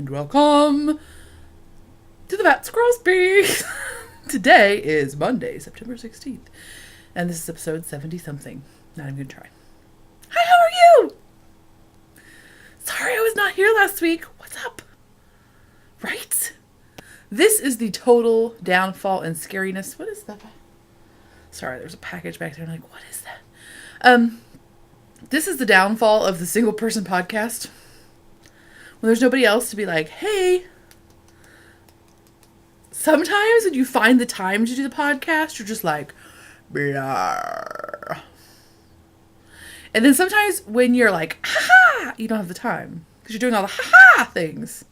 and welcome to the Fat Squirrel Speak. Today is Monday, September 16th, and this is episode 70-something. Not even gonna try. Hi, how are you? Sorry I was not here last week. What's up? Right? This is the total downfall and scariness. What is that? Sorry, there's a package back there. I'm like, what is that? This is the downfall of the single person podcast. When there's nobody else to be like, hey. Sometimes when you find the time to do the podcast, you're just like, blah. And then sometimes when you're like, ha-ha, you don't have the time. Because you're doing all the ha-ha things.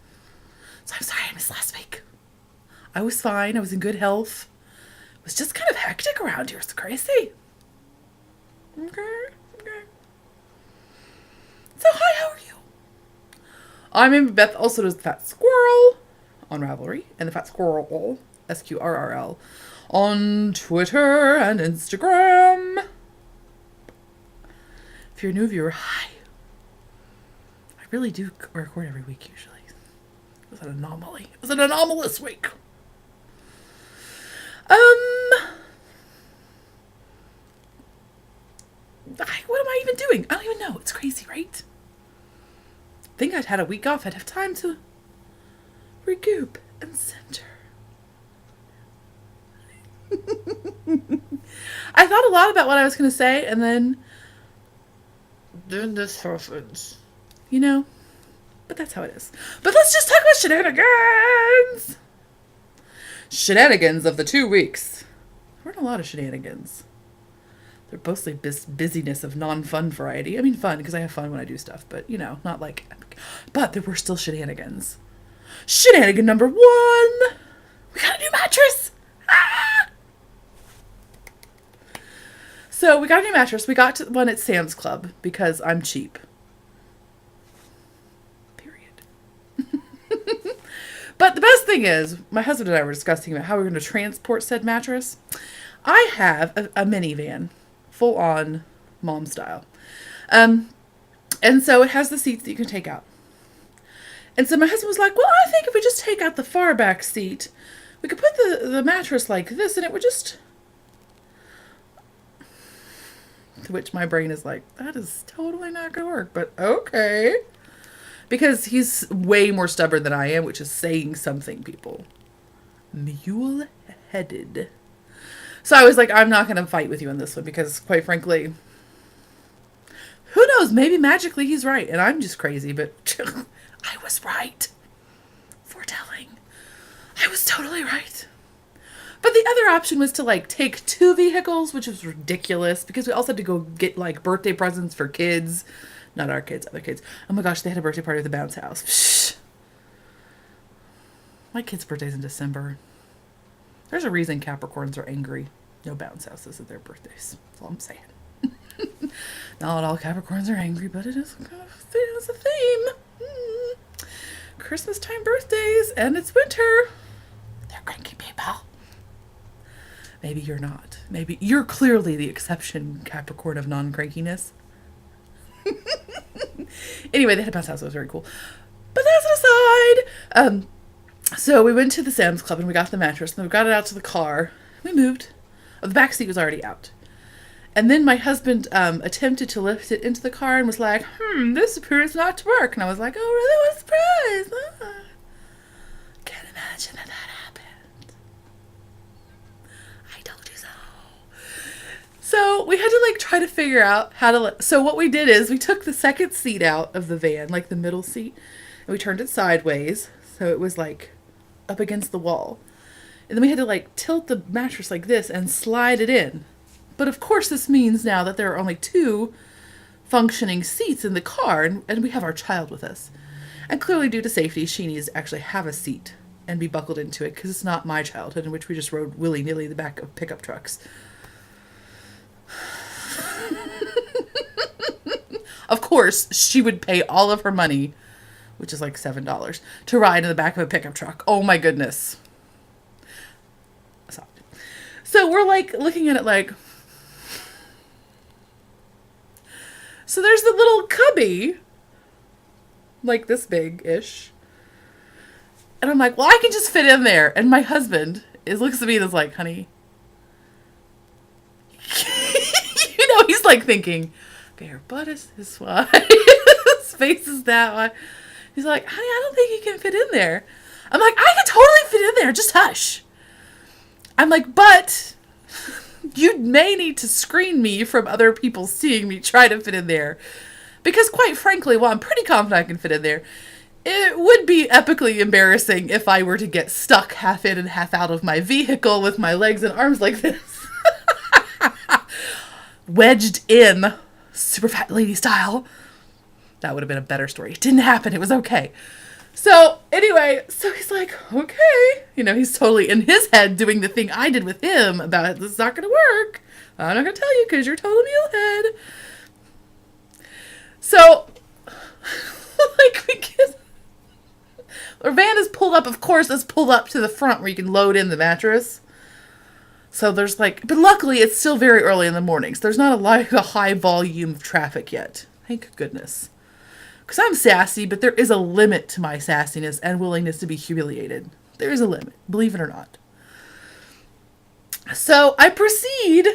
So I'm sorry I missed last week. I was fine. I was in good health. It was just kind of hectic around here. It's crazy. Okay. So hi, how are you? I'm in Beth, also does the Fat Squirrel on Ravelry, and the Fat Squirrel, SQRRL, on Twitter and Instagram. If you're a new viewer, hi. I really do record every week usually. It was an anomaly. It was an anomalous week. What am I even doing? I don't even know. It's crazy, right? I think I'd had a week off. I'd have time to recoup and center. I thought a lot about what I was going to say, and then this happens. You know? But that's how it is. But let's just talk about shenanigans! Shenanigans of the 2 weeks. We're in a lot of shenanigans. They're mostly busyness of non-fun variety. I mean, fun, because I have fun when I do stuff, but, you know, not like... But there were still shenanigans. Shenanigan number 1! We got a new mattress! Ah! So, we got a new mattress. We got one at Sam's Club, because I'm cheap. Period. But the best thing is, my husband and I were discussing about how we're going to transport said mattress. I have a minivan. Full on mom style. And so it has the seats that you can take out. And so my husband was like, well, I think if we just take out the far back seat, we could put the mattress like this and it would just... To which my brain is like, that is totally not going to work, but okay. Because he's way more stubborn than I am, which is saying something, people. Mule-headed. So I was like, I'm not going to fight with you on this one because, quite frankly, who knows? Maybe magically he's right and I'm just crazy, but I was right. Foretelling. I was totally right. But the other option was to, like, take 2 vehicles, which was ridiculous because we also had to go get, like, birthday presents for kids. Not our kids, other kids. Oh my gosh, they had a birthday party at the bounce house. Psh. My kid's birthday's in December. There's a reason Capricorns are angry. No bounce houses at their birthdays. That's all I'm saying. Not all Capricorns are angry, but it is a theme. Christmas time birthdays, and it's winter. They're cranky people. Maybe you're not. Maybe you're clearly the exception, Capricorn of non-crankiness. Anyway, they had a bounce house. It was very cool. But that's an aside. So we went to the Sam's Club and we got the mattress and we got it out to the car. We moved. The back seat was already out. And then my husband attempted to lift it into the car and was like, this appears not to work. And I was like, oh, really? What a surprise. Ah. Can't imagine that happened. I told you so. So we had to like try to figure out how to... So what we did is we took the second seat out of the van, like the middle seat, and we turned it sideways. So it was like up against the wall. And then we had to like tilt the mattress like this and slide it in. But of course this means now that there are only 2 functioning seats in the car and we have our child with us. And clearly due to safety, she needs to actually have a seat and be buckled into it because it's not my childhood in which we just rode willy-nilly the back of pickup trucks. Of course, she would pay all of her money, which is like $7, to ride in the back of a pickup truck. Oh my goodness. So we're like looking at it like, so there's the little cubby, like this big-ish. And I'm like, well, I can just fit in there. And my husband looks at me and is like, honey, he's like thinking, okay, her butt is this way, his face is that way. He's like, honey, I don't think you can fit in there. I'm like, I can totally fit in there. Just hush. I'm like, but you may need to screen me from other people seeing me try to fit in there. Because quite frankly, while I'm pretty confident I can fit in there, it would be epically embarrassing if I were to get stuck half in and half out of my vehicle with my legs and arms like this. Wedged in, super fat lady style. That would have been a better story. It didn't happen. It was okay. So anyway, so he's like, okay. He's totally in his head doing the thing I did with him about this is not going to work. I'm not going to tell you because you're total mulehead. So, we get... Our van is pulled up, of course, it's pulled up to the front where you can load in the mattress. So there's but luckily it's still very early in the morning, so there's not a high volume of traffic yet. Thank goodness. Because I'm sassy, but there is a limit to my sassiness and willingness to be humiliated. There is a limit, believe it or not. So I proceed.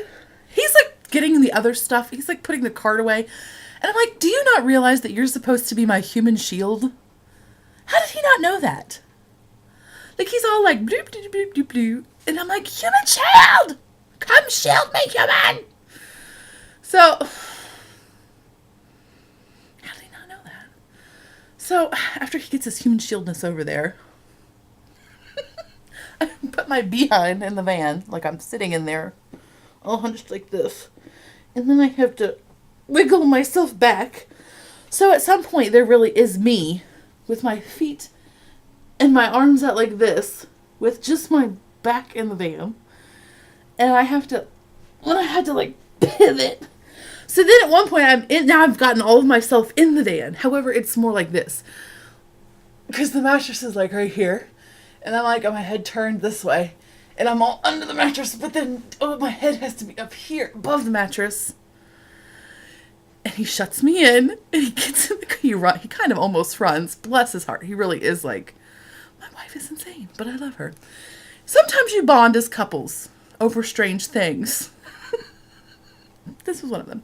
He's getting the other stuff. He's putting the cart away. And I'm like, do you not realize that you're supposed to be my human shield? How did he not know that? He's all like, bloop, bloop, bloop, bloop, bloop. And I'm like, human shield! Come shield me, human! So, how did he not know that? So, after he gets his human shieldness over there, I put my behind in the van, I'm sitting in there, all hunched like this. And then I have to wiggle myself back. So at some point, there really is me with my feet and my arms out like this, with just my back in the van. And I had to pivot. So then at one point now I've gotten all of myself in the van. However, it's more like this. Because the mattress is right here. And I'm got my head turned this way. And I'm all under the mattress, but then, my head has to be up here above the mattress. And he shuts me in, and he gets in the car. He kind of almost runs. Bless his heart. He really is my wife is insane, but I love her. Sometimes you bond as couples over strange things. This was one of them.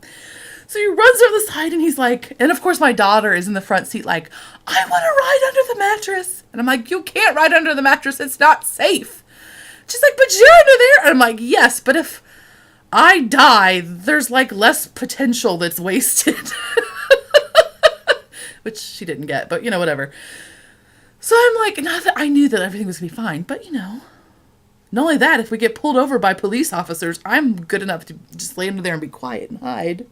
So he runs over the side, and he's and of course my daughter is in the front seat I want to ride under the mattress. And I'm like, you can't ride under the mattress. It's not safe. She's like, but you're under there. And I'm like, yes, but if I die, there's less potential that's wasted. Which she didn't get, but whatever. So I'm not that I knew that everything was going to be fine, but not only that, if we get pulled over by police officers, I'm good enough to just lay under there and be quiet and hide.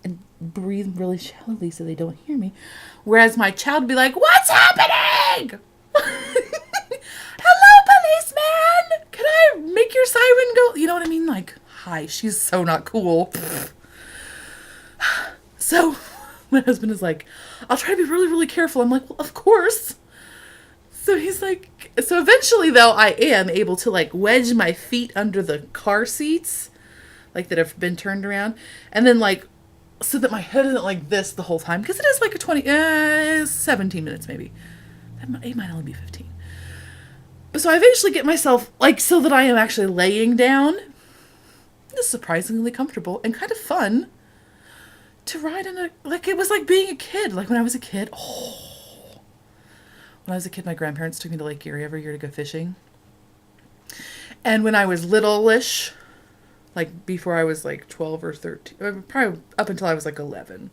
And breathe really shallowly so they don't hear me. Whereas my child would be like, what's happening? Hello, policeman! Can I make your siren go? You know what I mean? Hi, she's so not cool. So, my husband is I'll try to be really, really careful. I'm like, well, of course. So he's so eventually, though, I am able to, wedge my feet under the car seats, that have been turned around. And then, so that my head isn't this the whole time. Because it is 17 minutes, maybe. It might only be 15. So I eventually get myself, so that I am actually laying down. It's surprisingly comfortable and kind of fun to ride in it was being a kid. When I was a kid, when I was a kid, my grandparents took me to Lake Erie every year to go fishing. And when I was little-ish, before I was 12 or 13, probably up until I was 11,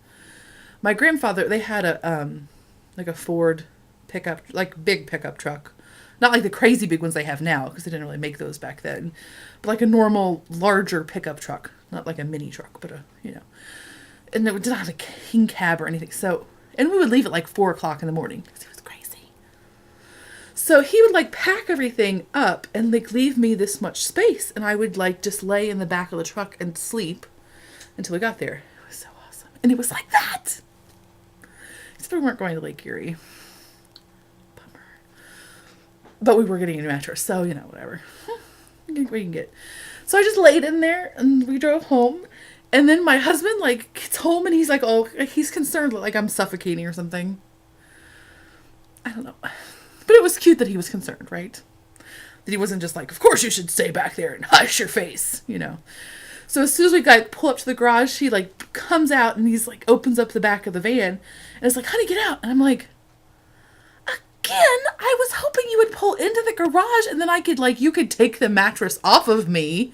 my grandfather, they had a Ford pickup, big pickup truck. Not the crazy big ones they have now, because they didn't really make those back then. But a normal, larger pickup truck. Not a mini truck, but And it didn't have a king cab or anything. So, and we would leave at 4 o'clock in the morning, because it was crazy. So he would pack everything up and leave me this much space. And I would just lay in the back of the truck and sleep until we got there. It was so awesome. And it was like that. Except we weren't going to Lake Erie. But we were getting a mattress, so, whatever. We can get. So I just laid in there, and we drove home. And then my husband, gets home, and he's he's concerned, I'm suffocating or something. I don't know. But it it was cute that he was concerned, right? That he wasn't just like, of course you should stay back there and hush your face, you know. So as soon as we pull up to the garage, he like comes out and he's like opens up the back of the van and it's like, honey, get out. And I'm like, again, I was hoping you would pull into the garage and then I could you could take the mattress off of me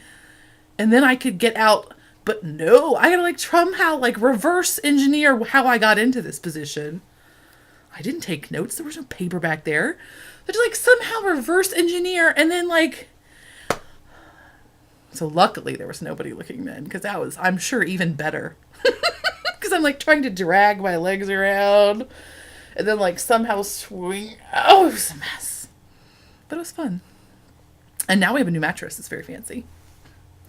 and then I could get out. But no, I gotta somehow reverse engineer how I got into this position. I didn't take notes. There was no paper back there. But somehow reverse engineer and then so luckily there was nobody looking then, because that was, I'm sure, even better. Because I'm trying to drag my legs around and then somehow swing. Oh, it was a mess. But it was fun. And now we have a new mattress. It's very fancy.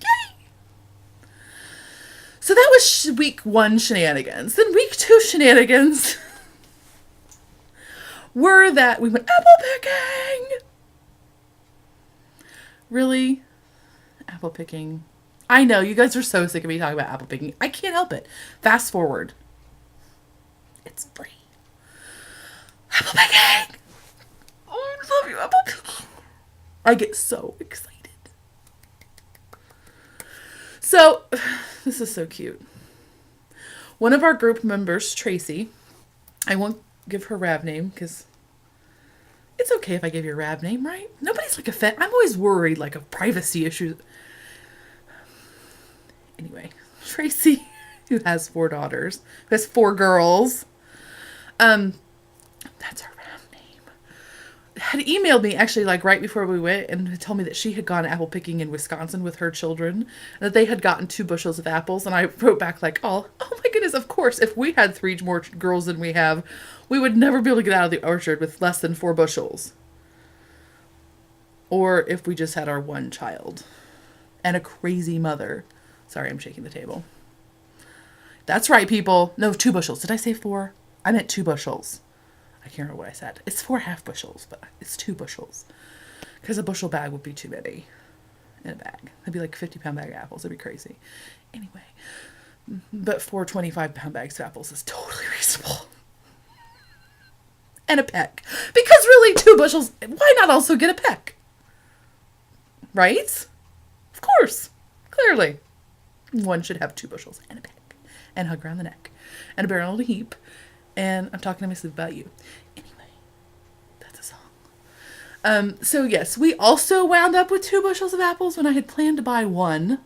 Yay! So that was week 1 shenanigans. Then week 2 shenanigans were that we went apple picking. Really? Apple picking. I know, you guys are so sick of me talking about apple picking. I can't help it. Fast forward. It's free. Apple picking! Oh, I love you, apple picking. I get so excited. So, this is so cute. One of our group members, Tracy, I won't give her Rab name because it's okay if I give you a Rab name, right? Nobody's offended. I'm always worried of privacy issues. Anyway, Tracy, who has 4 daughters, who has 4 girls, that's her Rab name, had emailed me actually right before we went and had told me that she had gone apple picking in Wisconsin with her children and that they had gotten 2 bushels of apples. And I wrote back oh my goodness, of course, if we had 3 more girls than we have, we would never be able to get out of the orchard with less than 4 bushels. Or if we just had our 1 child and a crazy mother. Sorry, I'm shaking the table. That's right, people. No, 2 bushels. Did I say 4? I meant 2 bushels. I can't remember what I said. It's 4 half bushels, but it's 2 bushels. Because a bushel bag would be too many in a bag. It'd be 50-pound bag of apples. It'd be crazy. Anyway. But 4 25-pound bags of apples is totally reasonable. And a peck. Because really, 2 bushels, why not also get a peck? Right? Of course. Clearly. One should have 2 bushels and a peck. And hug around the neck. And a barrel and a heap. And I'm talking to myself about you. Anyway. That's a song. So yes, we also wound up with 2 bushels of apples when I had planned to buy 1.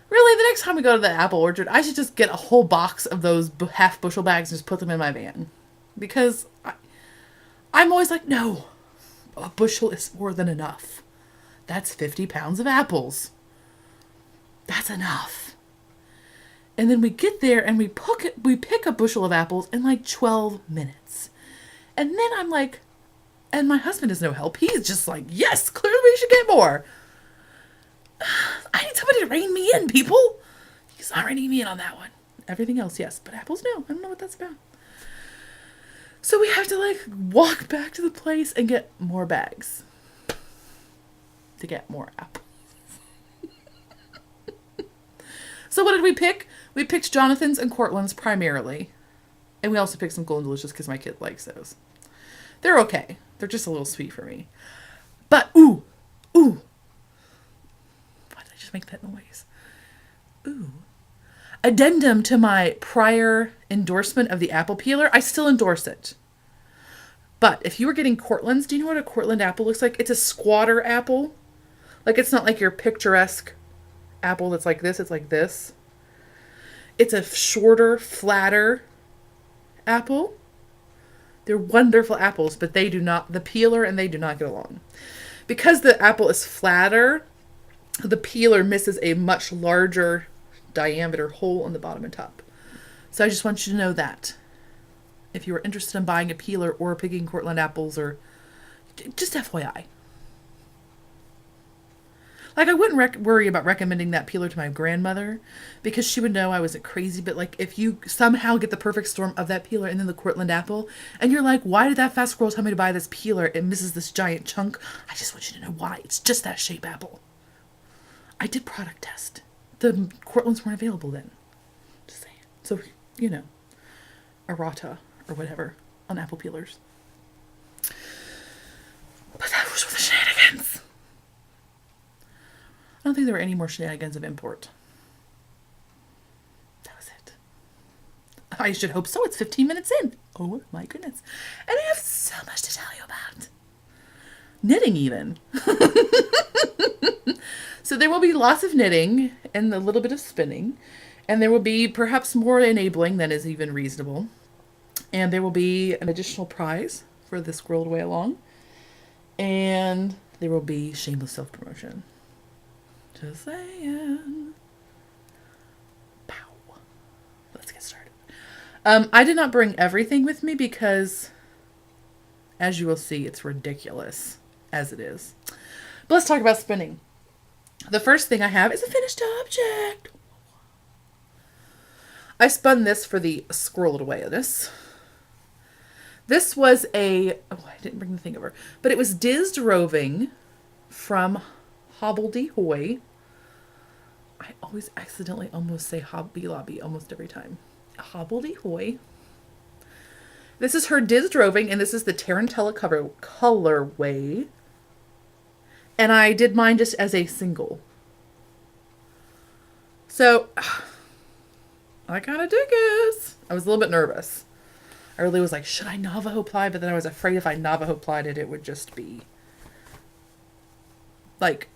Really, the next time we go to the apple orchard, I should just get a whole box of those half bushel bags and just put them in my van. Because I'm always no, a bushel is more than enough. That's 50 pounds of apples. That's enough. And then we get there and we pick a bushel of apples in 12 minutes. And then I'm and my husband is no help. He's just yes, clearly we should get more. I need somebody to rein me in, people. He's not reining me in on that one. Everything else, yes. But apples, no. I don't know what that's about. So we have to walk back to the place and get more bags. To get more apples. So what did we pick? We picked Jonathan's and Cortland's primarily. And we also picked some Golden Delicious because my kid likes those. They're okay. They're just a little sweet for me. But, ooh. Why did I just make that noise? Ooh. Addendum to my prior endorsement of the apple peeler, I still endorse it. But if you were getting Cortland's, do you know what a Cortland apple looks like? It's a squatter apple. It's not your picturesque apple that's like this. It's like this. It's a shorter, flatter apple. They're wonderful apples, but they do not, the peeler and they do not get along. Because the apple is flatter, the peeler misses a much larger diameter hole in the bottom and top. So I just want you to know that. If you are interested in buying a peeler or picking Cortland apples, or just FYI. I wouldn't worry about recommending that peeler to my grandmother because she would know I wasn't crazy. But if you somehow get the perfect storm of that peeler and then the Cortland apple, and you're why did that fast squirrel tell me to buy this peeler? It misses this giant chunk. I just want you to know why. It's just that shape apple. I did product test. The Cortlands weren't available then. Just saying. So, errata or whatever. on apple peelers. But that was the shenanigans. I don't think there were any more shenanigans of import. That was it. I should hope so. It's 15 minutes in. Oh my goodness. And I have so much to tell you about. Knitting even. So there will be lots of knitting and a little bit of spinning. And there will be perhaps more enabling than is even reasonable. And there will be an additional prize for the Squirreled Away Along. And there will be shameless self-promotion. Just saying. Pow. Let's get started. I did not bring everything with me because, as you will see, it's ridiculous as it is. But let's talk about spinning. The first thing I have is a finished object. I spun this for the Squirreled Away-ness. This was I didn't bring the thing over, but it was Dizzed Roving from Hobbledehoy. I always accidentally almost say Hobby Lobby almost every time. Hobbledehoy. This is her Dizzed Roving, and this is the Tarantella colorway. And I did mine just as a single. So, I kind of dig this. I was a little bit nervous. I really was like, should I Navajo ply? But then I was afraid if I Navajo plied it, it would just be like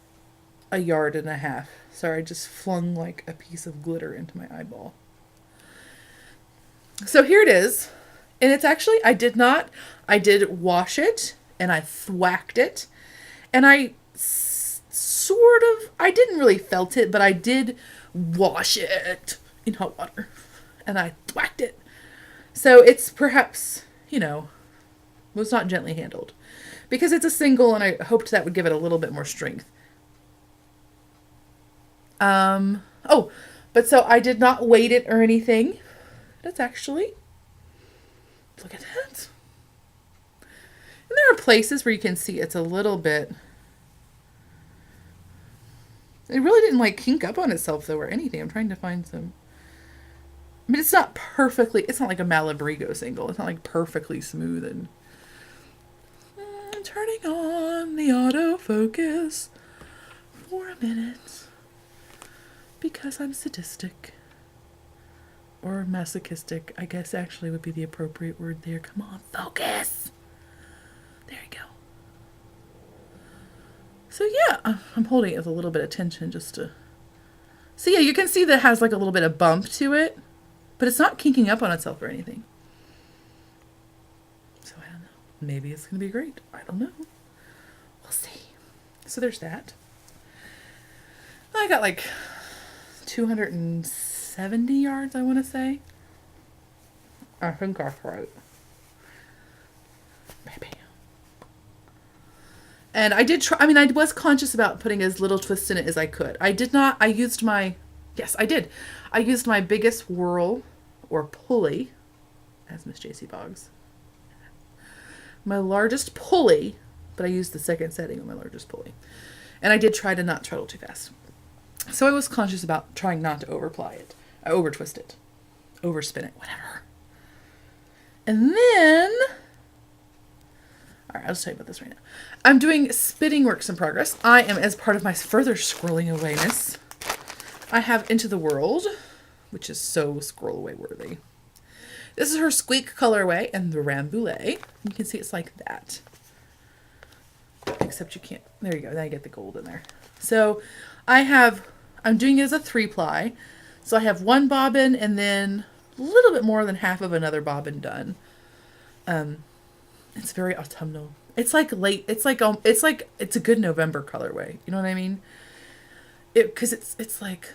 1.5 yards. So I just flung like a piece of glitter into my eyeball. So here it is. And it's actually, I did wash it and I thwacked it. And I I didn't really felt it, but I did wash it in hot water. And I thwacked it. So it's perhaps, was not gently handled. Because it's a single and I hoped that would give it a little bit more strength. But so I did not weight it or anything. That's actually, look at that. And there are places where you can see it's a little bit, it really didn't like kink up on itself though or anything. I'm trying to find some. I mean, it's not like a Malabrigo single. It's not like perfectly smooth and turning on the autofocus for a minute because I'm sadistic or masochistic, I guess actually would be the appropriate word there. Come on, focus. There you go. So yeah, I'm holding it with a little bit of tension just to. So yeah, you can see that it has like a little bit of bump to it. But it's not kinking up on itself or anything. So I don't know. Maybe it's going to be great. I don't know. We'll see. So there's that. I got like 270 yards, I want to say. I think that's right. Maybe. And I did try, I was conscious about putting as little twist in it as I could. I did not, I used my biggest whirl or pulley, as Miss J.C. Boggs. My largest pulley, but I used the second setting on my largest pulley. And I did try to not treadle too fast. So I was conscious about trying not to overply it. I over-twist it. Overspin it, whatever. And then, alright, I'll just tell you about this right now. I'm doing spinning works in progress. I am, as part of my further scrolling awayness, I have Into the World, which is so scroll away worthy. This is her Squeak colorway and the Rambouillet. You can see it's like that. Except you can't. There you go. Now you get the gold in there. So I'm doing it as a 3-ply. So I have one bobbin and then a little bit more than half of another bobbin done. It's very autumnal. It's like late. It's a good November colorway. You know what I mean? Because it's like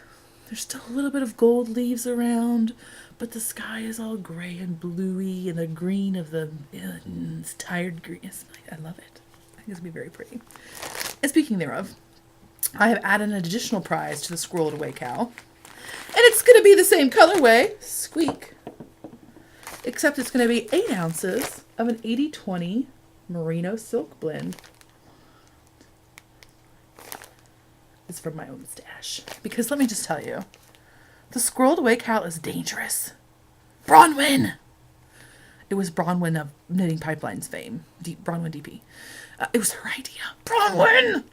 there's still a little bit of gold leaves around, but the sky is all gray and bluey, and the green of the it's tired green. I love it. I think it's gonna be very pretty. And speaking thereof, I have added an additional prize to the Squirreled Away cow, and it's gonna be the same colorway, Squeak, except it's gonna be 8 ounces of an 80/20 merino silk blend. It's from my own stash. Because let me just tell you, the Squirreled Away cow is dangerous. Bronwyn! It was Bronwyn of Knitting Pipelines fame. Bronwyn DP. It was her idea. Bronwyn!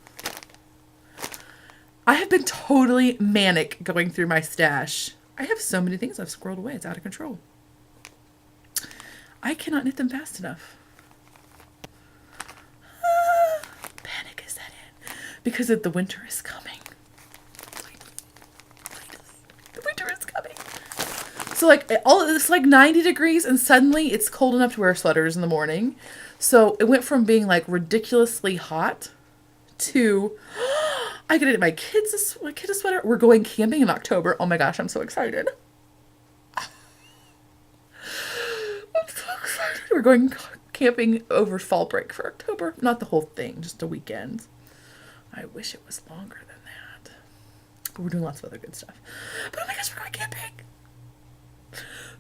I have been totally manic going through my stash. I have so many things I've squirreled away. It's out of control. I cannot knit them fast enough. Panic is set in. Because the winter is coming. The winter is coming. So like it's like 90 degrees and suddenly it's cold enough to wear sweaters in the morning. So it went from being like ridiculously hot to I gotta knit my kid a sweater. We're going camping in October. Oh my gosh, I'm so excited. I'm so excited. We're going camping over fall break for October. Not the whole thing, just a weekend. I wish it was longer than that. But we're doing lots of other good stuff. But oh my gosh, we're going camping.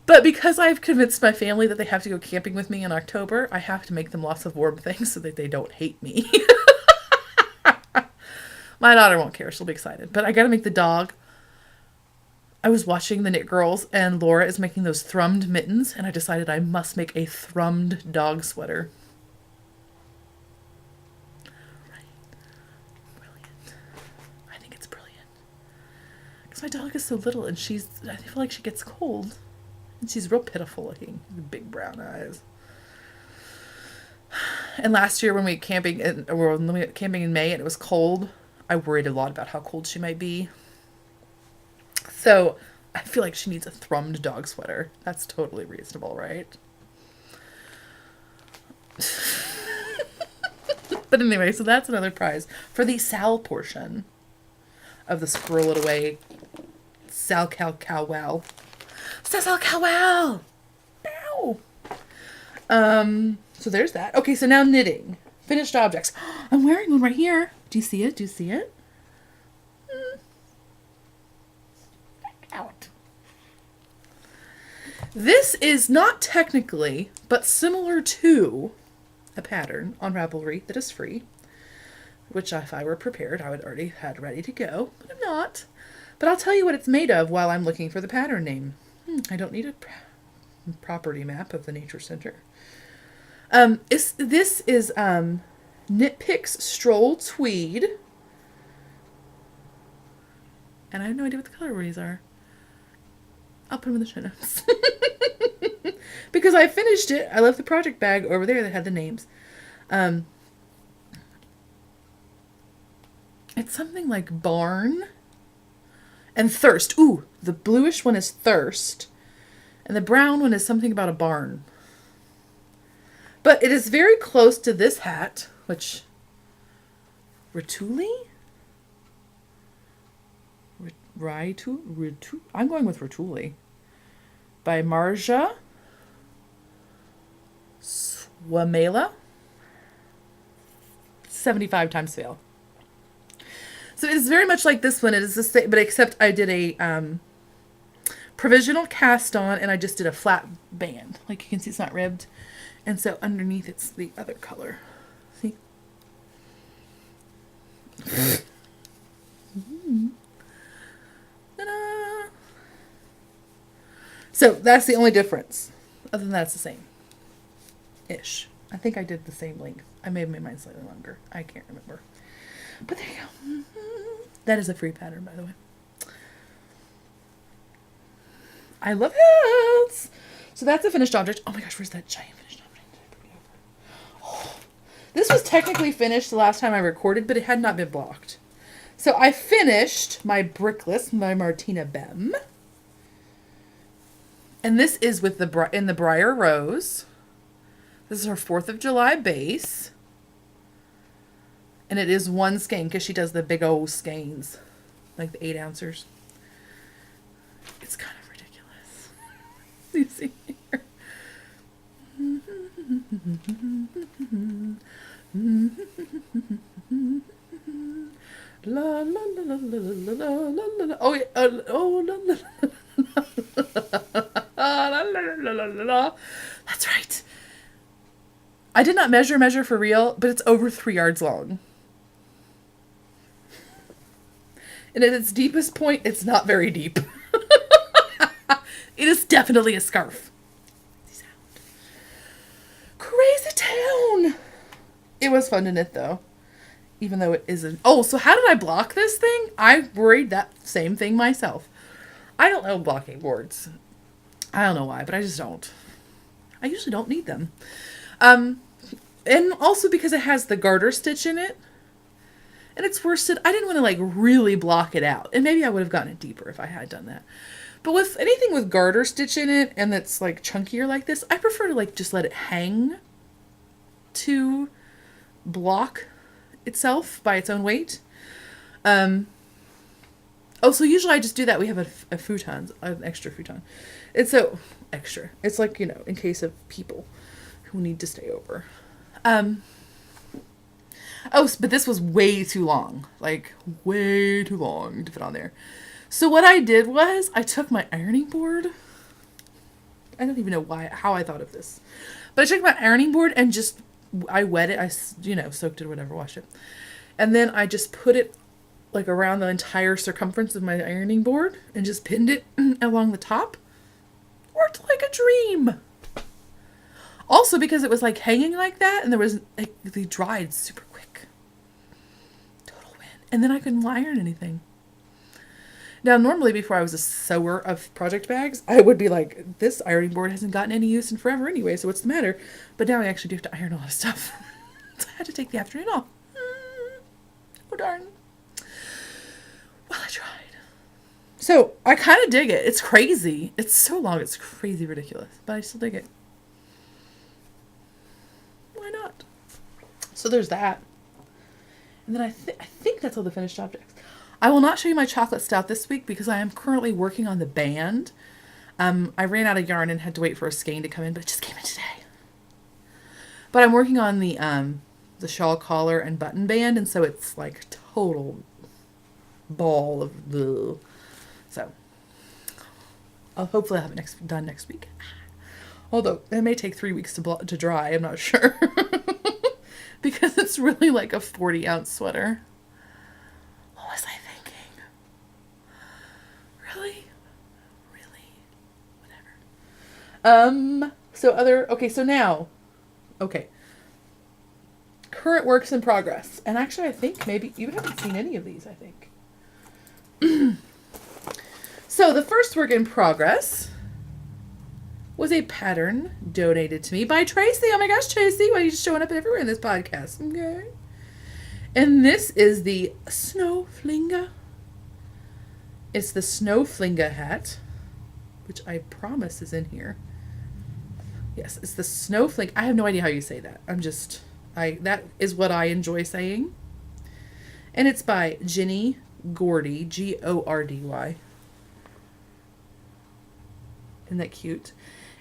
But because I've convinced my family that they have to go camping with me in October, I have to make them lots of warm things so that they don't hate me. My daughter won't care. She'll be excited. But I got to make the dog. I was watching the Knit Girls and Laura is making those thrummed mittens and I decided I must make a thrummed dog sweater. Right. Brilliant. I think it's brilliant. Because my dog is so little and I feel like she gets cold. And she's real pitiful looking. Big brown eyes. And last year when we went camping in May and it was cold, I worried a lot about how cold she might be. So I feel like she needs a thrummed dog sweater. That's totally reasonable, right? But anyway, so that's another prize for the Sal portion of the Squirrel It Away Sal Cow Cow Wow. Sal Cow Wow! Ow! So there's that. Okay, so now knitting. Finished objects. I'm wearing one right here. Do you see it? Do you see it? Out. This is not technically, but similar to a pattern on Ravelry that is free, which if I were prepared, I would already had ready to go, but I'm not. But I'll tell you what it's made of while I'm looking for the pattern name. I don't need a property map of the Nature Center. This is Knit Picks Stroll Tweed. And I have no idea what the colorways are. I'll put them in the show notes. Because I finished it. I left the project bag over there that had the names. It's something like Barn and Thirst. Ooh, the bluish one is Thirst. And the brown one is something about a barn. But it is very close to this hat, which... Rituli? I'm going with Rituli. By Marja Swamela. 75 times fail. So it is very much like this one. It is the same, but except I did a provisional cast on and I just did a flat band. Like you can see it's not ribbed. And so underneath it's the other color. See? Ta-da! So that's the only difference. Other than that, it's the same. Ish. I think I did the same length. I may have made mine slightly longer. I can't remember. But there you go. That is a free pattern, by the way. I love hats. So that's a finished object. Oh my gosh, where's that giant finished object? Did I bring it over? Oh. This was technically finished the last time I recorded, but it had not been blocked. So I finished my Brickless by Martina Bem. And this is with in the Briar Rose. This is her 4th of July base. And it is one skein because she does the big old skeins. Like the 8 ouncers. It's kind of ridiculous. You see here. La la la la la la la la la. Oh yeah. Oh la la la la la la la. That's right. I did not measure for real, but it's over 3 yards long. And at its deepest point, it's not very deep. It is definitely a scarf. crazy town. It was fun to knit though. Even though it isn't. Oh, so how did I block this thing? I worried that same thing myself. I don't know blocking boards. I don't know why, but I just don't. I usually don't need them. And also because it has the garter stitch in it. And it's worsted. I didn't want to like really block it out. And maybe I would have gotten it deeper if I had done that. But with anything with garter stitch in it and that's like chunkier like this, I prefer to like just let it hang to block itself by its own weight. So usually I just do that. We have a futon, an extra futon. It's so extra. It's like, you know, in case of people who need to stay over. But this was way too long. Like, way too long to fit on there. So what I did was, I took my ironing board. I don't even know how I thought of this. But I took my ironing board and I wet it. I, soaked it or whatever, washed it. And then I just put it, like, around the entire circumference of my ironing board. And just pinned it along the top. Worked like a dream. Also, because it was, like, hanging like that. And they dried super quick. Total win. And then I couldn't iron anything. Now, normally before I was a sewer of project bags, I would be like, this ironing board hasn't gotten any use in forever anyway, so what's the matter? But now I actually do have to iron a lot of stuff. So I had to take the afternoon off. Oh, darn. Well, I tried. So, I kind of dig it. It's crazy. It's so long, it's crazy ridiculous. But I still dig it. Why not? So there's that. And then I think that's all the finished objects. I will not show you my chocolate stout this week because I am currently working on the band. I ran out of yarn and had to wait for a skein to come in, but it just came in today. But I'm working on the shawl collar and button band, and so it's like total ball of blue. So I'll hopefully have it done next week. Although it may take 3 weeks to dry, I'm not sure. Because it's really like a 40-ounce sweater. What was I thinking? Really? Whatever. Current works in progress. And actually, I think maybe you haven't seen any of these, I think. So the first work in progress was a pattern donated to me by Tracy. Oh my gosh, Tracy, why are you just showing up everywhere in this podcast? Okay. And this is the Snow Flinga. It's the Snow Flinga hat, which I promise is in here. Yes, it's the Snow Flinga. I have no idea how you say that. That is what I enjoy saying. And it's by Ginny Gordy, Gordy. Isn't that cute?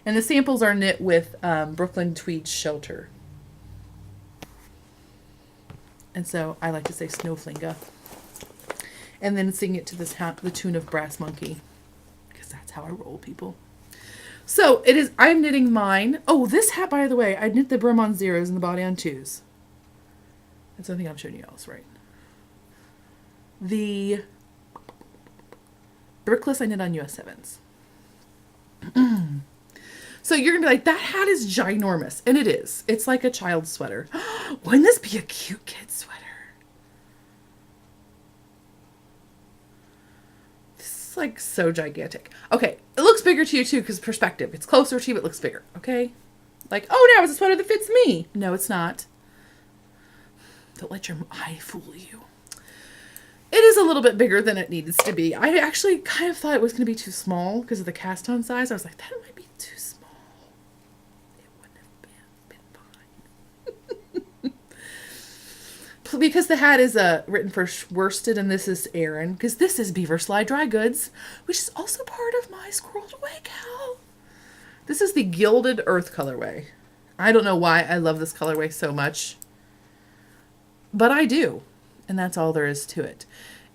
And the samples are knit with Brooklyn Tweed Shelter. And so I like to say Snowflinga. And then sing it to the tune of Brass Monkey. Because that's how I roll, people. So I'm knitting mine. Oh, this hat, by the way, I knit the brim on 0s and the body on 2s. That's the only thing I'm showing you else, right? The Brickless I knit on US 7s. So you're going to be like, that hat is ginormous. And it is. It's like a child's sweater. Wouldn't this be a cute kid sweater? This is like so gigantic. Okay. It looks bigger to you too because perspective. It's closer to you, but it looks bigger. Okay. Like, oh, now it's a sweater that fits me. No, it's not. Don't let your eye fool you. It is a little bit bigger than it needs to be. I actually kind of thought it was going to be too small because of the cast on size. I was like, that might be too small. It wouldn't have been fine. Because the hat is written for worsted and this is Aran. Because this is Beaver Slide Dry Goods, which is also part of my Squirreled Away Gal. This is the Gilded Earth colorway. I don't know why I love this colorway so much. But I do. And that's all there is to it.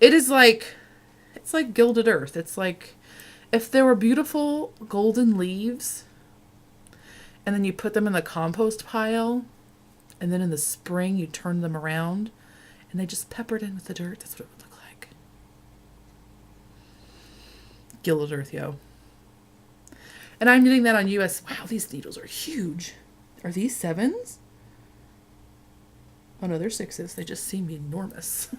It's like Gilded Earth. It's like if there were beautiful golden leaves and then you put them in the compost pile and then in the spring you turn them around and they just peppered in with the dirt. That's what it would look like. Gilded Earth, yo. And I'm knitting that on US. Wow, these needles are huge. Are these 7s? Oh no, they're 6s. They just seem enormous.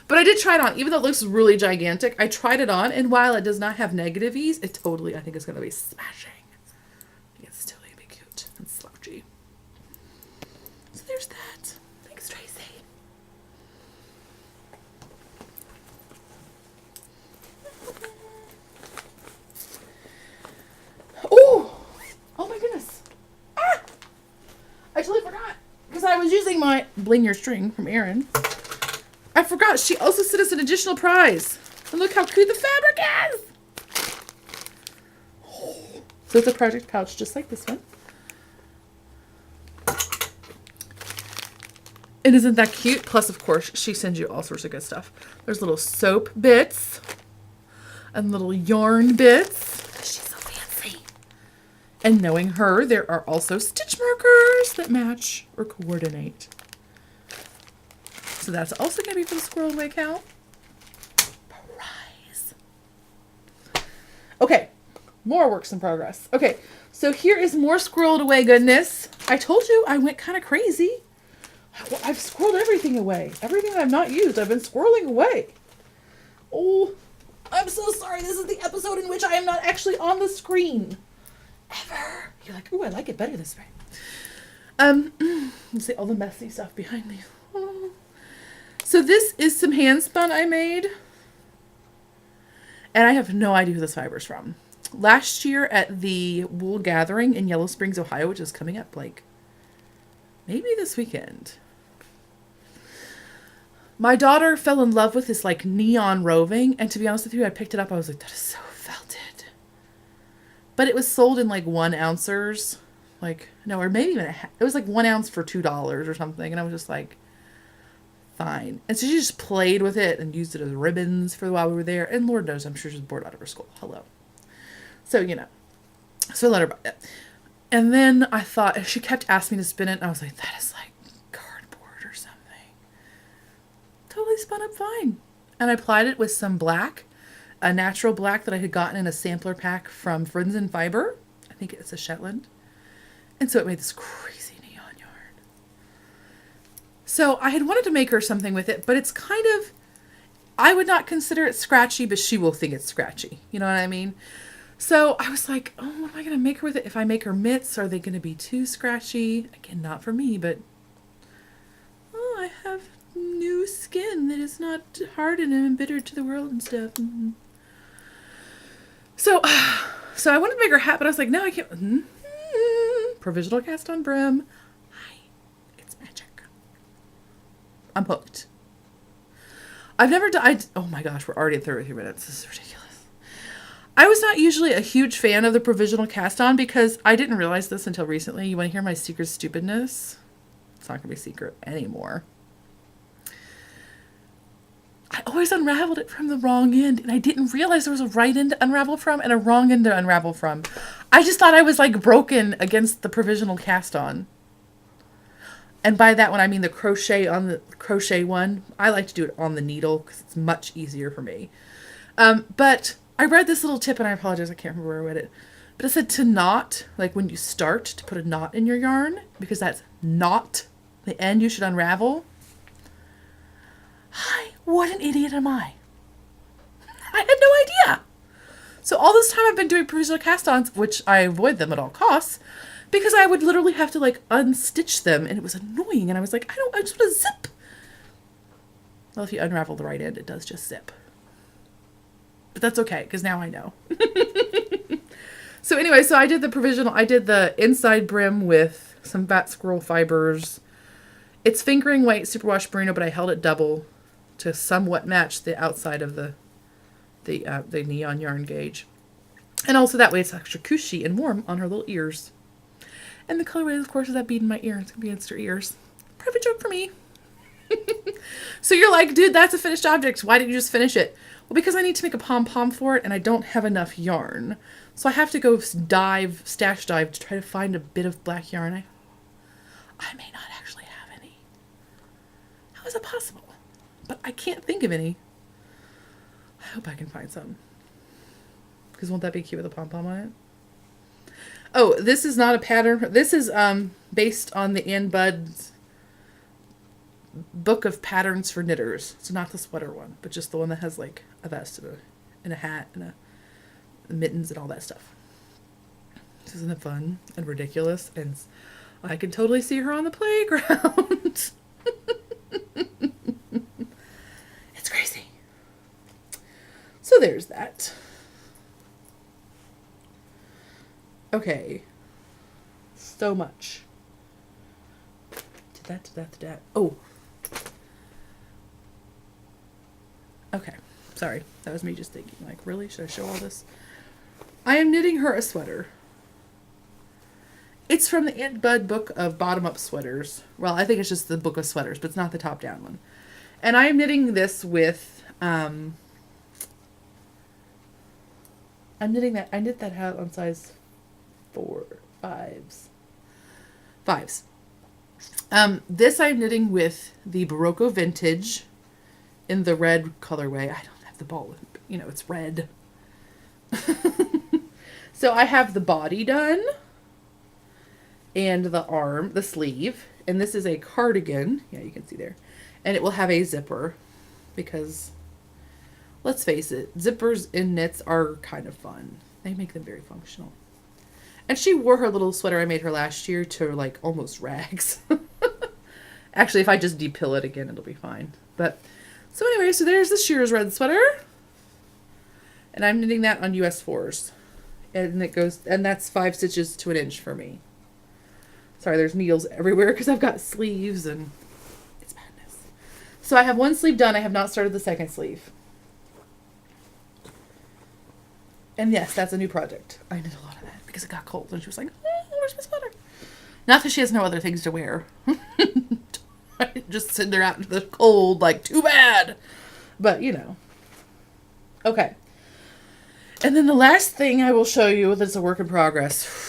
But I did try it on. Even though it looks really gigantic, I tried it on, and while it does not have negative ease, it totally, I think it's going to be smashing. I think it's totally going to be cute and slouchy. So there's that. Thanks, Tracy. Oh my goodness. Ah! I totally forgot. Because I was using my Bling Your String from Erin. I forgot she also sent us an additional prize. And look how cute the fabric is. Oh. So it's a project pouch just like this one. And isn't that cute? Plus, of course, she sends you all sorts of good stuff. There's little soap bits and little yarn bits. She's so fancy. And knowing her, there are also stitch markers that match or coordinate. So that's also going to be for the Squirrel Away cow. Prize. Okay, more works in progress. Okay, so here is more squirreled away goodness. I told you I went kind of crazy. I've squirreled everything away. Everything that I've not used, I've been squirreling away. Oh, I'm so sorry. This is the episode in which I am not actually on the screen. Ever. You're like, ooh, I like it better this way. You see all the messy stuff behind me. Oh. So this is some hand spun I made. And I have no idea who this fiber's from. Last year at the Wool Gathering in Yellow Springs, Ohio, which is coming up like maybe this weekend. My daughter fell in love with this like neon roving. And to be honest with you, I picked it up. I was like, that is so felted. But it was sold in like 1 ounces. Like, no, or maybe even it was like 1 ounce for $2 or something. And I was just like, fine. And so she just played with it and used it as ribbons for while we were there. And Lord knows, I'm sure she was bored out of her school. Hello. So, you know. So I let her buy it. And then I thought, she kept asking me to spin it. And I was like, that is like cardboard or something. Totally spun up fine. And I applied it with some black. A natural black that I had gotten in a sampler pack from Friends and Fiber. I think it's a Shetland. And so it made this crazy neon yarn. So I had wanted to make her something with it, but it's kind of, I would not consider it scratchy, but she will think it's scratchy. You know what I mean? So I was like, oh, what am I going to make her with it? If I make her mitts, are they going to be too scratchy? Again, not for me, but oh, I have new skin that is not hardened and embittered to the world and stuff. Mm-hmm. So I wanted to make her hat, but I was like, no, I can't. Mm-hmm. Provisional cast on brim. Hi, it's magic. I'm hooked. I've never done, oh my gosh, we're already at 33 minutes. This is ridiculous. I was not usually a huge fan of the provisional cast on because I didn't realize this until recently. You want to hear my secret stupidness? It's not going to be secret anymore. I always unraveled it from the wrong end, and I didn't realize there was a right end to unravel from and a wrong end to unravel from. I just thought I was like broken against the provisional cast on. And by that one, I mean the crochet on the crochet one. I like to do it on the needle because it's much easier for me. But I read this little tip, and I apologize, I can't remember where I read it. But it said to knot, like when you start, to put a knot in your yarn, because that's not the end you should unravel. Hi, what an idiot am I? I had no idea. So all this time I've been doing provisional cast-ons, which I avoid them at all costs, because I would literally have to like unstitch them, and it was annoying. And I was like, I just want to zip. Well, if you unravel the right end, it does just zip. But that's okay, because now I know. So anyway, so I did the inside brim with some bat squirrel fibers. It's fingering weight superwash merino, but I held it double to somewhat match the outside of the neon yarn gauge. And also that way it's extra cushy and warm on her little ears. And the colorway, of course, is that bead in my ear. It's going to be against her ears. Private joke for me. So you're like, dude, that's a finished object. Why didn't you just finish it? Well, because I need to make a pom-pom for it, and I don't have enough yarn. So I have to go stash dive to try to find a bit of black yarn. I may not actually have any. How is it possible? But I can't think of any. I hope I can find some. Because won't that be cute with a pom-pom on it? Oh, this is not a pattern. This is based on the Ann Budd's book of patterns for knitters. So not the sweater one, but just the one that has like a vest and a hat and a mittens and all that stuff. Isn't it fun and ridiculous? And I can totally see her on the playground. It's crazy. So there's that. Okay. So much. To that. Oh. Okay. Sorry. That was me just thinking, like, really? Should I show all this? I am knitting her a sweater. It's from the Aunt Bud book of bottom-up sweaters. Well, I think it's just the book of sweaters, but it's not the top-down one. And I am knitting this with, I'm knitting that, I knit that out on size 5s. This I'm knitting with the Barocco Vintage in the red colorway. I don't have the ball with, it's red. So I have the body done and the sleeve, and this is a cardigan. Yeah, you can see there. And it will have a zipper because, let's face it, zippers in knits are kind of fun. They make them very functional. And she wore her little sweater I made her last year to like almost rags. Actually, if I just depill it again, it'll be fine. But, so anyway, so there's the Shearer's red sweater. And I'm knitting that on US 4s. And it goes, and that's 5 stitches to 1 inch for me. Sorry, there's needles everywhere because I've got sleeves and it's madness. So I have one sleeve done. I have not started the second sleeve. And yes, that's a new project. I did a lot of that because it got cold and she was like, oh, where's my sweater? Not that she has no other things to wear. I didn't just send her out into the cold like, too bad. But, Okay. And then the last thing I will show you that's a work in progress.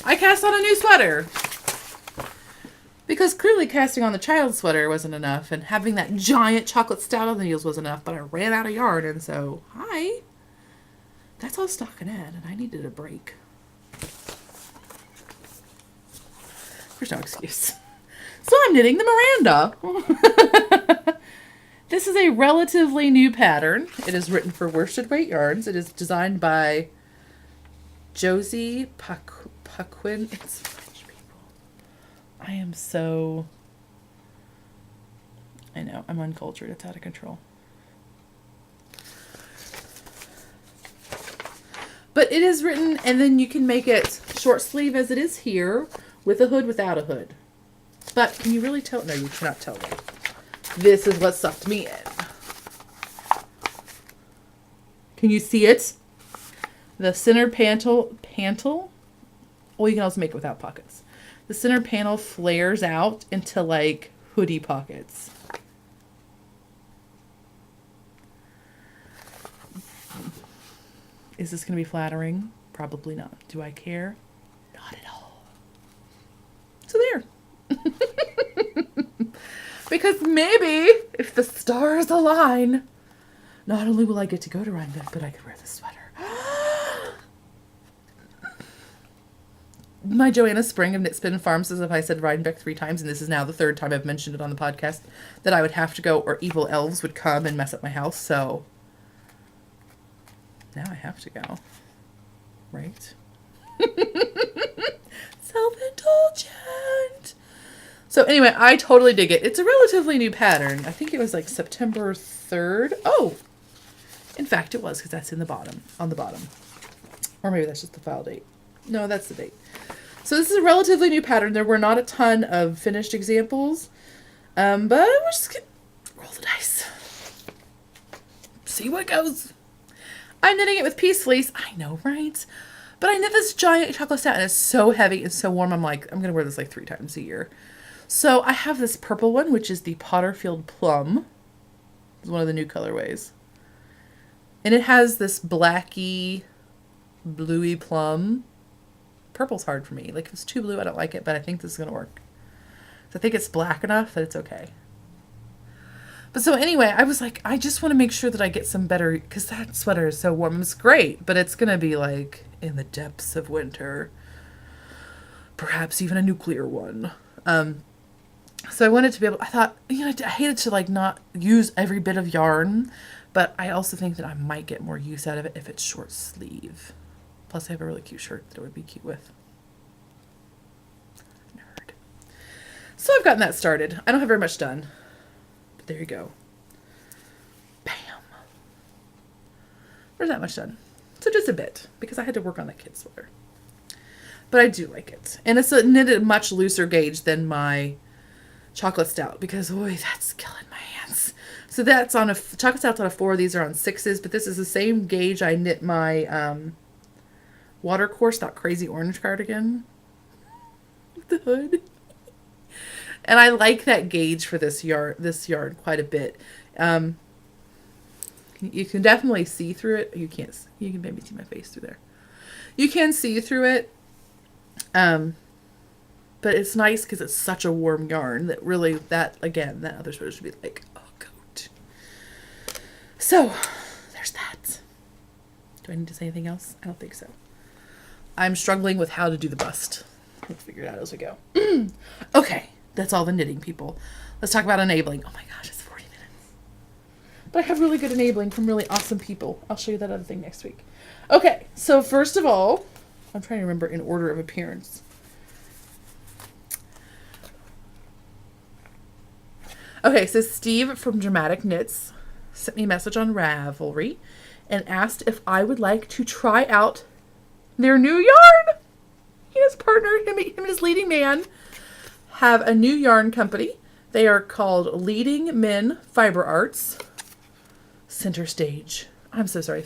I cast on a new sweater. Because clearly casting on the child sweater wasn't enough, and having that giant chocolate stout on the needles was enough, but I ran out of yarn, and so, that's all stockinette, and I needed a break. There's no excuse. So I'm knitting the Miranda. This is a relatively new pattern. It is written for worsted weight yarns. It is designed by Josie Paquin. It's French people. I am so... I know, I'm uncultured. It's out of control. But it is written, and then you can make it short sleeve as it is here, with a hood, without a hood. But can you really tell? No, you cannot tell me. This is what sucked me in. Can you see it? The center panel, well, you can also make it without pockets. The center panel flares out into like hoodie pockets. Is this going to be flattering? Probably not. Do I care? Not at all. So there. Because maybe if the stars align, not only will I get to go to Rhinebeck, but I could wear this sweater. My Joanna Spring of Knit Spin Farm says if I said Rhinebeck 3 times, and this is now the 3rd time I've mentioned it on the podcast, that I would have to go or evil elves would come and mess up my house. So now I have to go. Right? Self-indulgent. So anyway, I totally dig it. It's a relatively new pattern. I think it was like September 3rd. Oh, in fact it was, because that's in the bottom, on the bottom. Or maybe that's just the file date. No, that's the date. So this is a relatively new pattern. There were not a ton of finished examples. But we're just going to roll the dice. See what goes. I'm knitting it with Peacelease. I know, right? But I knit this giant chocolate stout, and it's so heavy and so warm. I'm like, I'm going to wear this like 3 times a year. So I have this purple one, which is the Potterfield Plum. It's one of the new colorways. And it has this blacky, bluey plum. Purple's hard for me. Like, if it's too blue, I don't like it, but I think this is going to work. So I think it's black enough that it's okay. But so anyway, I was like, I just want to make sure that I get some better, because that sweater is so warm. It's great, but it's going to be like in the depths of winter. Perhaps even a nuclear one. So I wanted to be able, I thought, I hated to like not use every bit of yarn, but I also think that I might get more use out of it if it's short sleeve. Plus I have a really cute shirt that it would be cute with. Nerd. So I've gotten that started. I don't have very much done, but there you go. Bam. There's that much done. So just a bit, because I had to work on that kid sweater. But I do like it. And it's a knitted much looser gauge than my chocolate stout, because that's killing my hands. So that's on a chocolate stout's on a 4. These are on 6s, but this is the same gauge I knit my watercourse, that crazy orange cardigan with the hood. And I like that gauge for this yarn quite a bit. You can definitely see through it. You can maybe see my face through there. You can see through it. But it's nice because it's such a warm yarn that really, that other sweater should be like a coat. So, there's that. Do I need to say anything else? I don't think so. I'm struggling with how to do the bust. We'll figure it out as we go. Okay, that's all the knitting, people. Let's talk about enabling. Oh my gosh, it's 40 minutes. But I have really good enabling from really awesome people. I'll show you that other thing next week. Okay, so first of all, I'm trying to remember in order of appearance. Okay, so Steve from Dramatic Knits sent me a message on Ravelry and asked if I would like to try out their new yarn. He and his partner, him and his leading man, have a new yarn company. They are called Leading Men Fiber Arts. Center Stage. I'm so sorry.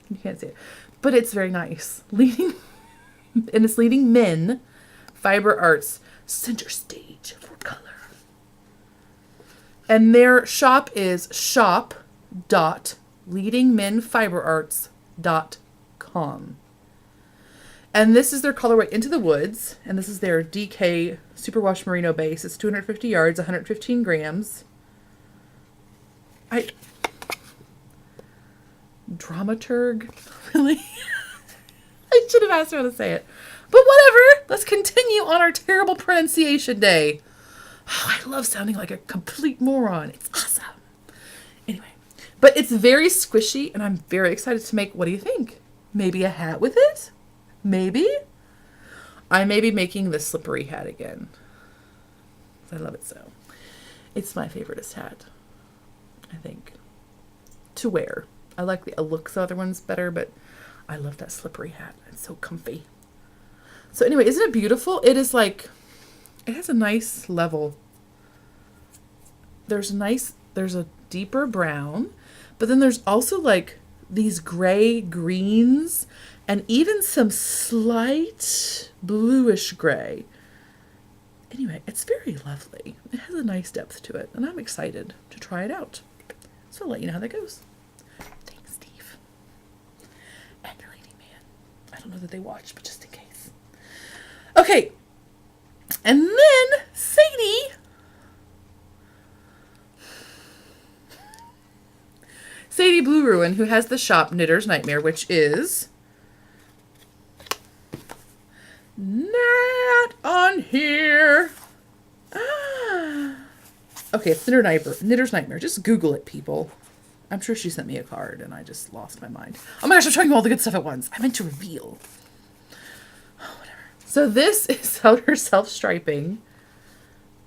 You can't see it. But it's very nice. And it's Leading Men Fiber Arts. Center Stage for color. And their shop is shop.leadingmenfiberarts.com. And this is their colorway Into the Woods. And this is their DK Superwash Merino base. It's 250 yards, 115 grams. Dramaturg? Really? I should have asked her how to say it. But whatever. Let's continue on our terrible pronunciation day. Oh, I love sounding like a complete moron. It's awesome. Anyway, but it's very squishy, and I'm very excited to make. What do you think? Maybe a hat with it? Maybe? I may be making the slippery hat again. I love it so. It's my favoriteest hat, I think, to wear. I like the looks of other ones better, but I love that slippery hat. It's so comfy. So anyway, isn't it beautiful? It is like, it has a nice level. There's a deeper brown, but then there's also like these gray greens and even some slight bluish gray. Anyway, it's very lovely. It has a nice depth to it, and I'm excited to try it out. So I'll let you know how that goes. Thanks, Steve. And your leading man. I don't know that they watch, but just in case. Okay. And then Sadie Blue Ruin, who has the shop Knitter's Nightmare, which is not on here. Okay, it's Knitter's Nightmare. Just Google it, people. I'm sure she sent me a card, and I just lost my mind. Oh my gosh, I'm showing you all the good stuff at once. I meant to reveal. Oh, whatever. So this is her self-striping.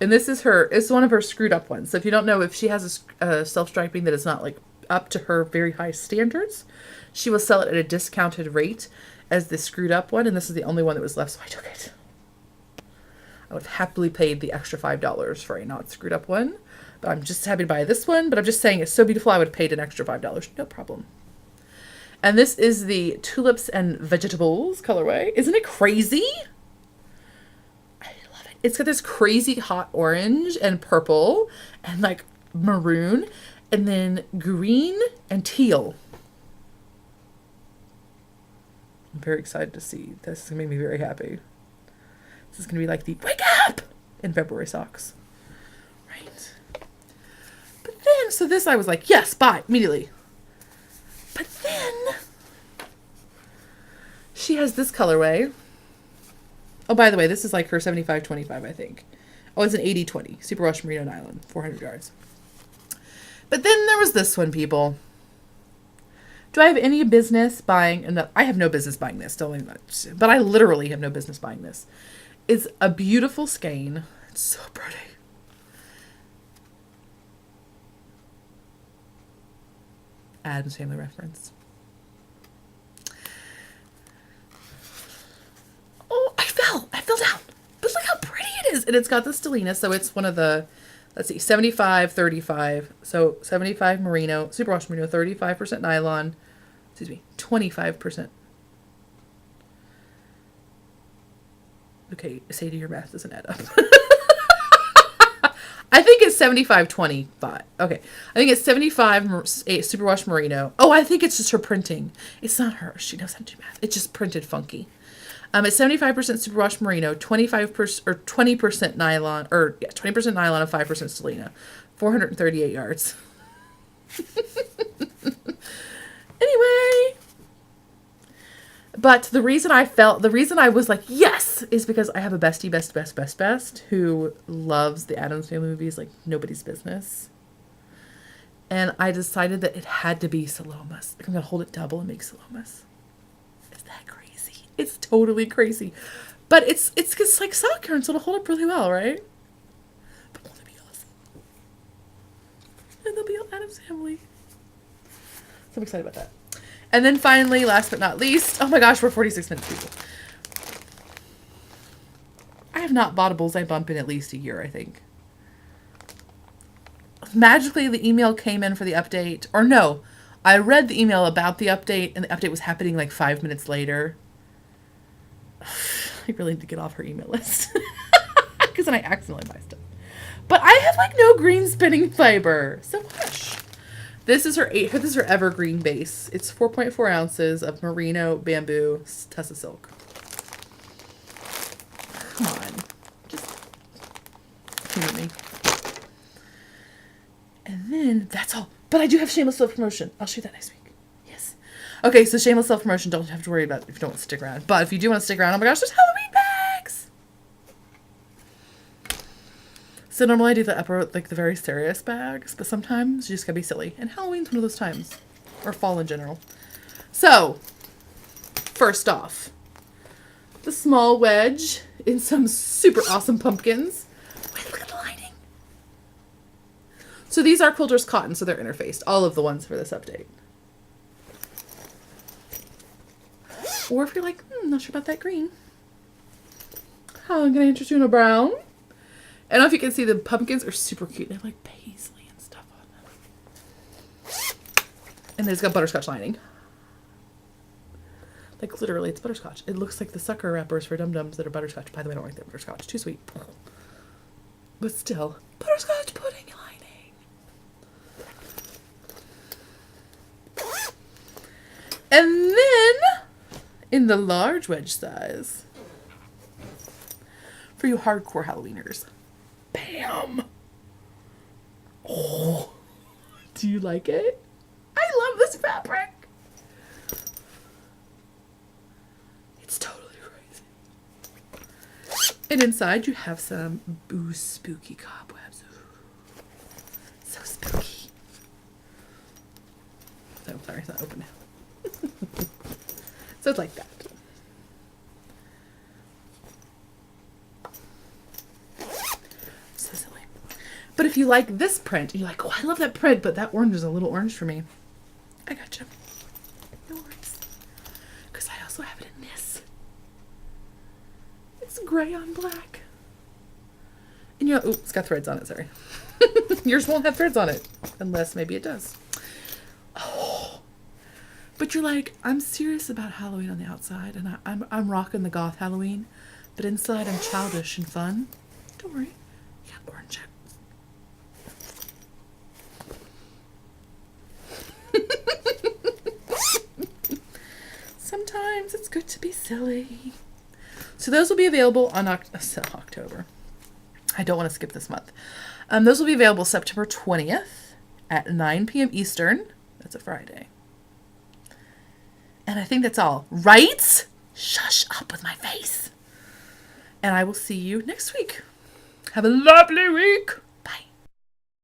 And this is it's one of her screwed up ones. So if you don't know, if she has a self-striping that is not like up to her very high standards, she will sell it at a discounted rate as the screwed up one. And this is the only one that was left, so I took it. I would have happily paid the extra $5 for a not screwed up one. But I'm just happy to buy this one. But I'm just saying it's so beautiful, I would have paid an extra $5. No problem. And this is the Tulips and Vegetables colorway. Isn't it crazy? I love it. It's got this crazy hot orange and purple and like maroon and then green and teal. I'm very excited to see. This is going to make me very happy. This is going to be like the wake up in February socks. Right. So this I was like, yes, buy immediately. But then she has this colorway. Oh, by the way, this is like her 75-25, I think. Oh, it's an 80-20 superwash merino nylon, 400 yards. But then there was this one, people. Do I have any business buying? No, I have no business buying this. Don't worry much. But I literally have no business buying this. It's a beautiful skein. It's so pretty. Addams Family reference. Oh, I fell down. But look how pretty it is. And it's got the stellina, so it's one of the, let's see, 75-35. So 75 merino, superwash merino, 35% nylon. Excuse me, 25%. Okay, Sadie, your math doesn't add up. I think it's 75-25. Okay. I think it's 75 superwash merino. Oh, I think it's just her printing. It's not her. She knows how to do math. It's just printed funky. It's 75% superwash merino, 25% or 20% nylon, or yeah, 20% nylon and 5% stellina. 438 yards. Anyway. But the reason I was like, yes, is because I have a bestie, best, who loves the Addams Family movies like nobody's business. And I decided that it had to be Salomas. I'm going to hold it double and make Salomas. Is that crazy? It's totally crazy. But it's like sock yarn, so it'll hold up really well, right? But won't it be awesome? And they'll be all Addams Family. So I'm excited about that. And then finally, last but not least, oh my gosh, we're 46 minutes, people. I have not bought a bullseye bump in at least a year, I think. Magically, the email came in for the update. Or no, I read the email about the update, and the update was happening like 5 minutes later. I really need to get off her email list. Because then I accidentally buy stuff. But I have like no green spinning fiber. So hush. This is her evergreen base. It's 4.4 ounces of merino bamboo tussa silk. Come on. Just humor me. And then that's all. But I do have shameless self-promotion. I'll show you that next week. Yes. Okay, so shameless self-promotion, don't have to worry about if you don't want to stick around. But if you do want to stick around, oh my gosh, there's Halloween bags! So normally I do the upper, like the very serious bags, but sometimes you just gotta be silly. And Halloween's one of those times. Or fall in general. So, first off, the small wedge in some super awesome pumpkins. Wait, look at the lining. So these are quilter's cotton, so they're interfaced. All of the ones for this update. Or if you're like, not sure about that green. How I'm gonna interest you in a brown. I don't know if you can see, the pumpkins are super cute. They have like paisley and stuff on them. And then it's got butterscotch lining. Like literally, it's butterscotch. It looks like the sucker wrappers for Dum-Dums that are butterscotch. By the way, I don't like that butterscotch. Too sweet. But still, butterscotch pudding lining. And then, in the large wedge size, for you hardcore Halloweeners, bam! Oh, do you like it? I love this fabric. It's totally crazy. And inside you have some spooky cobwebs. Ooh, so spooky. Oh, sorry, it's not open now. So it's like that. But if you like this print, and you're like, oh, I love that print, but that orange is a little orange for me. I got you. No worries. Because I also have it in this. It's gray on black. And you know, it's got threads on it, sorry. Yours won't have threads on it. Unless maybe it does. Oh. But you're like, I'm serious about Halloween on the outside, and I'm rocking the goth Halloween. But inside I'm childish and fun. Don't worry. You got orange. Sometimes it's good to be silly. So those will be available on October. I don't want to skip this month. Those will be available September 20th. at 9 p.m. Eastern. That's a Friday. And I think that's all. Right? Shush up with my face. And I will see you next week. Have a lovely week.